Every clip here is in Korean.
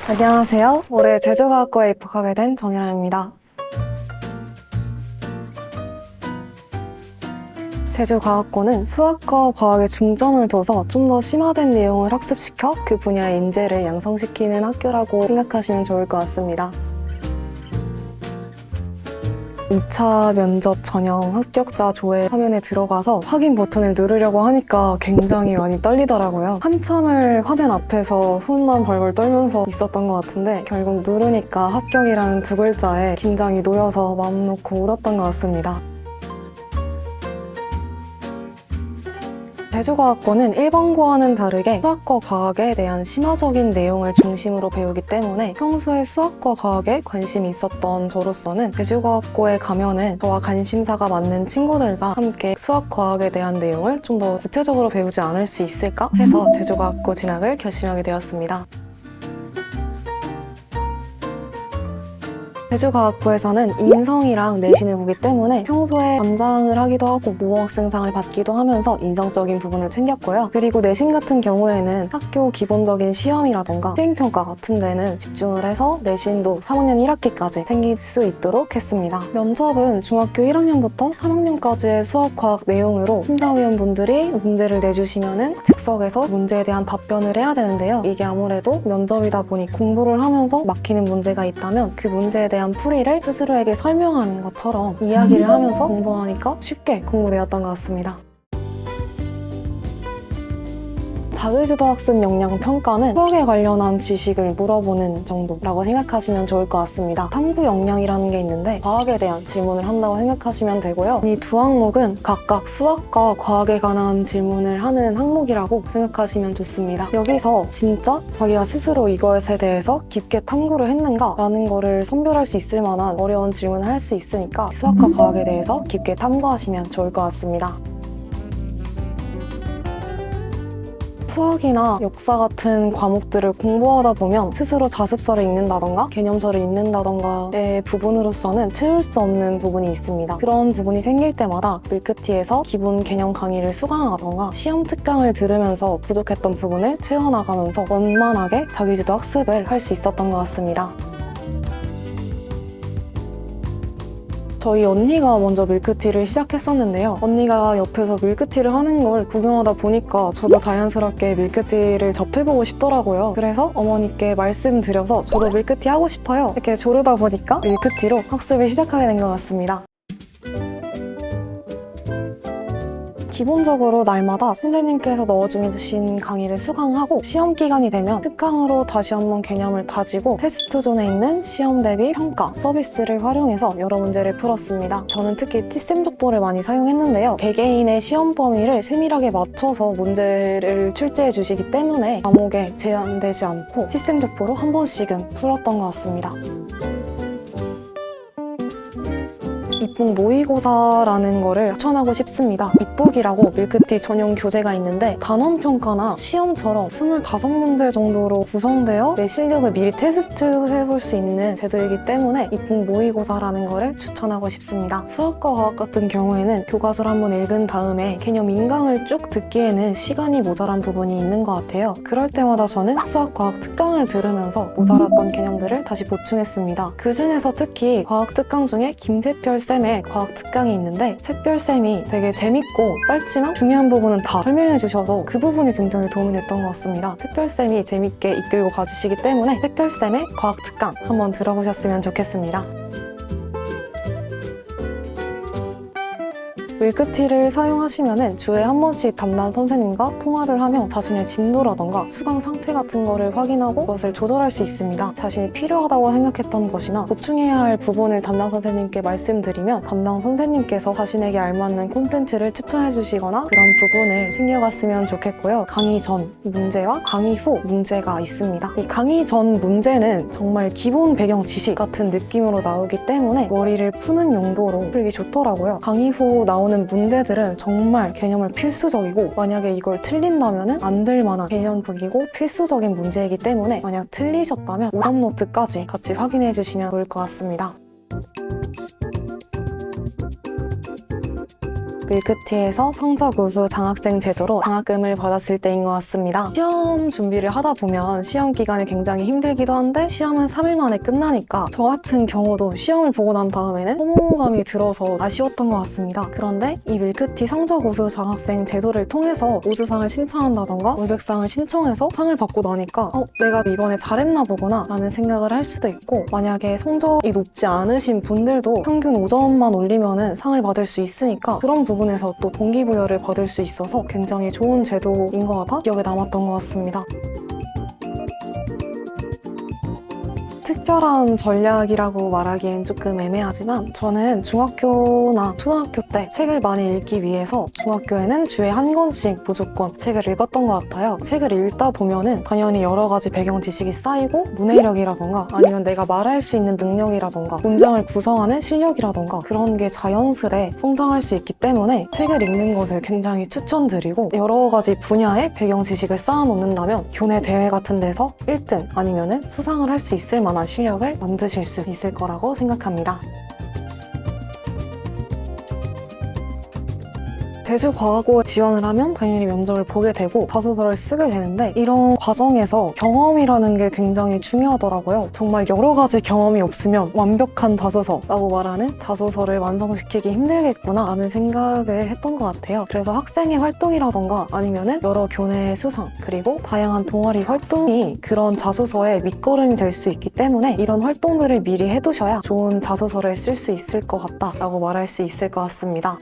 안녕하세요. 올해 제주과학과에 입학하게 된 정혜라입니다. 제주과학고는 수학과 과학에 중점을 둬서 좀 더 심화된 내용을 학습시켜 그 분야의 인재를 양성시키는 학교라고 생각하시면 좋을 것 같습니다. 2차 면접 전형 합격자 조회 화면에 들어가서 확인 버튼을 누르려고 하니까 굉장히 많이 떨리더라고요. 한참을 화면 앞에서 손만 벌벌 떨면서 있었던 것 같은데 결국 누르니까 합격이라는 두 글자에 긴장이 놓여서 마음 놓고 울었던 것 같습니다. 제주과학고는 일반고와는 다르게 수학과 과학에 대한 심화적인 내용을 중심으로 배우기 때문에 평소에 수학과 과학에 관심이 있었던 저로서는 제주과학고에 가면은 저와 관심사가 맞는 친구들과 함께 수학 과학에 대한 내용을 좀 더 구체적으로 배우지 않을 수 있을까 해서 제주과학고 진학을 결심하게 되었습니다. 제주과학고에서는 인성이랑 내신을 보기 때문에 평소에 연장을 하기도 하고 모학생상을 받기도 하면서 인성적인 부분을 챙겼고요. 그리고 내신 같은 경우에는 학교 기본적인 시험이라던가 수행평가 같은 데는 집중을 해서 내신도 3학년 1학기까지 챙길 수 있도록 했습니다. 면접은 중학교 1학년부터 3학년까지의 수학과학 내용으로 심사위원분들이 문제를 내주시면은 즉석에서 문제에 대한 답변을 해야 되는데요. 이게 아무래도 면접이다 보니 공부를 하면서 막히는 문제가 있다면 그 문제에 대한 풀이를 스스로에게 설명하는 것처럼 이야기를 하면서 공부하니까 쉽게 공부되었던 것 같습니다. 자기주도 학습 역량 평가는 수학에 관련한 지식을 물어보는 정도라고 생각하시면 좋을 것 같습니다. 탐구 역량이라는 게 있는데 과학에 대한 질문을 한다고 생각하시면 되고요. 이 두 항목은 각각 수학과 과학에 관한 질문을 하는 항목이라고 생각하시면 좋습니다. 여기서 진짜 자기가 스스로 이것에 대해서 깊게 탐구를 했는가 라는 거를 선별할 수 있을 만한 어려운 질문을 할 수 있으니까 수학과 과학에 대해서 깊게 탐구하시면 좋을 것 같습니다. 수학이나 역사 같은 과목들을 공부하다 보면 스스로 자습서를 읽는다던가 개념서를 읽는다던가의 부분으로서는 채울 수 없는 부분이 있습니다. 그런 부분이 생길 때마다 밀크티에서 기본 개념 강의를 수강하던가 시험 특강을 들으면서 부족했던 부분을 채워나가면서 원만하게 자기주도 학습을 할 수 있었던 것 같습니다. 저희 언니가 먼저 밀크티를 시작했었는데요. 언니가 옆에서 밀크티를 하는 걸 구경하다 보니까 저도 자연스럽게 밀크티를 접해보고 싶더라고요. 그래서 어머니께 말씀드려서 저도 밀크티 하고 싶어요. 이렇게 조르다 보니까 밀크티로 학습을 시작하게 된 것 같습니다. 기본적으로 날마다 선생님께서 넣어주신 강의를 수강하고 시험 기간이 되면 특강으로 다시 한번 개념을 다지고 테스트존에 있는 시험 대비 평가 서비스를 활용해서 여러 문제를 풀었습니다. 저는 특히 티쌤 족보를 많이 사용했는데요. 개개인의 시험 범위를 세밀하게 맞춰서 문제를 출제해 주시기 때문에 과목에 제한되지 않고 티쌤 족보로 한 번씩은 풀었던 것 같습니다. 이북 모의고사라는 거를 추천하고 싶습니다. 이북이라고 밀크티 전용 교재가 있는데 단원평가나 시험처럼 25문제 정도로 구성되어 내 실력을 미리 테스트해볼 수 있는 제도이기 때문에 이북 모의고사라는 거를 추천하고 싶습니다. 수학과 과학 같은 경우에는 교과서를 한번 읽은 다음에 개념 인강을 쭉 듣기에는 시간이 모자란 부분이 있는 것 같아요. 그럴 때마다 저는 수학과학 특강을 들으면서 모자랐던 개념들을 다시 보충했습니다. 그 중에서 특히 과학 특강 중에 김세별 쌤의 과학 특강이 있는데 샛별쌤이 되게 재밌고 짧지만 중요한 부분은 다 설명해 주셔서 그 부분이 굉장히 도움이 됐던 것 같습니다. 샛별쌤이 재밌게 이끌고 가주시기 때문에 샛별쌤의 과학 특강 한번 들어보셨으면 좋겠습니다. 밀크티를 사용하시면 주에 한 번씩 담당 선생님과 통화를 하며 자신의 진도라던가 수강 상태 같은 거를 확인하고 그것을 조절할 수 있습니다. 자신이 필요하다고 생각했던 것이나 보충해야 할 부분을 담당 선생님께 말씀드리면 담당 선생님께서 자신에게 알맞는 콘텐츠를 추천해 주시거나 그런 부분을 챙겨갔으면 좋겠고요. 강의 전 문제와 강의 후 문제가 있습니다. 이 강의 전 문제는 정말 기본 배경 지식 같은 느낌으로 나오기 때문에 머리를 푸는 용도로 풀기 좋더라고요. 강의 후 나오는 문제들은 정말 개념을 필수적이고 만약에 이걸 틀린다면 안 될 만한 개념적이고 필수적인 문제이기 때문에 만약 틀리셨다면 오답노트까지 같이 확인해 주시면 좋을 것 같습니다. 밀크티에서 성적 우수 장학생 제도로 장학금을 받았을 때인 것 같습니다. 시험 준비를 하다 보면 시험 기간이 굉장히 힘들기도 한데 시험은 3일 만에 끝나니까 저 같은 경우도 시험을 보고 난 다음에는 허무감이 들어서 아쉬웠던 것 같습니다. 그런데 이 밀크티 성적 우수 장학생 제도를 통해서 우수상을 신청한다던가 올백상을 신청해서 상을 받고 나니까 내가 이번에 잘했나 보구나 라는 생각을 할 수도 있고, 만약에 성적이 높지 않으신 분들도 평균 5점만 올리면은 상을 받을 수 있으니까 그런 부분에서 또 동기부여를 받을 수 있어서 굉장히 좋은 제도인 것 같아 기억에 남았던 것 같습니다. 특별한 전략이라고 말하기엔 조금 애매하지만 저는 중학교나 초등학교 때 책을 많이 읽기 위해서 중학교에는 주에 한 권씩 무조건 책을 읽었던 것 같아요. 책을 읽다 보면은 당연히 여러 가지 배경 지식이 쌓이고 문해력이라던가 아니면 내가 말할 수 있는 능력이라던가 문장을 구성하는 실력이라던가 그런 게 자연스레 성장할 수 있기 때문에 책을 읽는 것을 굉장히 추천드리고, 여러 가지 분야의 배경 지식을 쌓아놓는다면 교내 대회 같은 데서 1등 아니면은 수상을 할 수 있을 만한 실력을 만드실 수 있을 거라고 생각합니다. 제주과학고에 지원을 하면 당연히 면접을 보게 되고 자소서를 쓰게 되는데, 이런 과정에서 경험이라는 게 굉장히 중요하더라고요. 정말 여러 가지 경험이 없으면 완벽한 자소서라고 말하는 자소서를 완성시키기 힘들겠구나 라는 생각을 했던 것 같아요. 그래서 학생의 활동이라던가 아니면은 여러 교내 수상 그리고 다양한 동아리 활동이 그런 자소서의 밑거름이 될 수 있기 때문에 이런 활동들을 미리 해두셔야 좋은 자소서를 쓸 수 있을 것 같다라고 말할 수 있을 것 같습니다.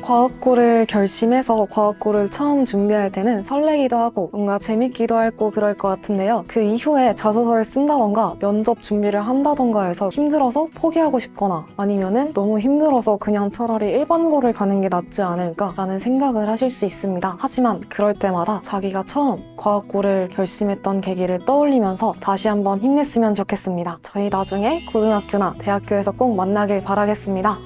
과학고를 결심해서 과학고를 처음 준비할 때는 설레기도 하고 뭔가 재밌기도 하고 그럴 것 같은데요. 그 이후에 자소서를 쓴다던가 면접 준비를 한다던가 해서 힘들어서 포기하고 싶거나 아니면은 너무 힘들어서 그냥 차라리 일반고를 가는 게 낫지 않을까라는 생각을 하실 수 있습니다. 하지만 그럴 때마다 자기가 처음 과학고를 결심했던 계기를 떠올리면서 다시 한번 힘냈으면 좋겠습니다. 저희 나중에 고등학교나 대학교에서 꼭 만나길 바라겠습니다.